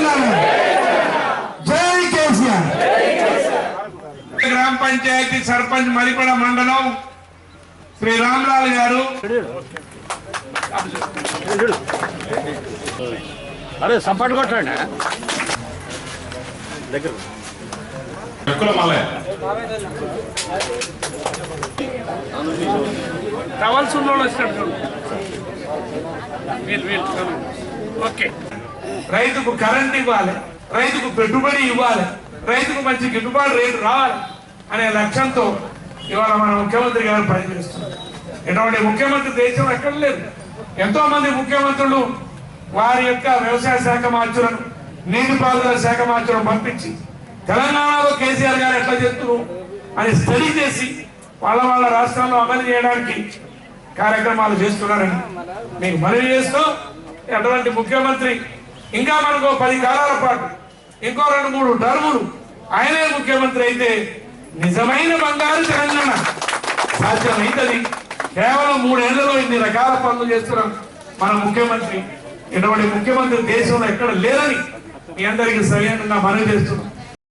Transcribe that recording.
తెలంగాణ, జై కేసీఆర్. గ్రామ పంచాయతీ సర్పంచ్ మరిపడ మండలం శ్రీ రామ్లాల్ గారు. అరే సపోర్ట్ కొట్టండి దగ్గర కావాల్సి ఉన్న వాళ్ళు వచ్చినట్టు. ఓకే, రైతుకు కరెంట్ ఇవ్వాలి, రైతుకు పెట్టుబడి ఇవ్వాలి, రైతుకు మంచి గిట్టుబాటు రేటు రావాలి అనే లక్ష్యంతో ఇవాళ మన ముఖ్యమంత్రి గారు పనిచేస్తున్నారు. ఇటువంటి ముఖ్యమంత్రి దేశం ఎక్కడ లేదు. ఎంతో మంది ముఖ్యమంత్రులు వారి యొక్క వ్యవసాయ శాఖ మార్చులను, నీటిపారుదల శాఖ మార్చులను పంపించి తెలంగాణలో కేసీఆర్ గారు ఎట్లా చేస్తున్నారు అని స్టడీ చేసి వాళ్ళ రాష్ట్రాల్లో అమలు చేయడానికి కార్యక్రమాలు చేస్తున్నారని మీకు మనవి చేస్తూ, అటువంటి ముఖ్యమంత్రి ఇంకా మనకు 10 కాలాల పాటు ఇంకో 2-3 టర్ములు ఆయనే ముఖ్యమంత్రి అయితే నిజమైన బంగారు తెలంగాణ సాధ్యమైంది. కేవలం 3 ఏళ్లలో ఇన్ని రకాల పనులు చేస్తున్నాం మన ముఖ్యమంత్రి. ఇటువంటి ముఖ్యమంత్రి దేశంలో ఎక్కడ లేదని మీ అందరికీ సవినయంగా మనవి చేస్తున్నాం.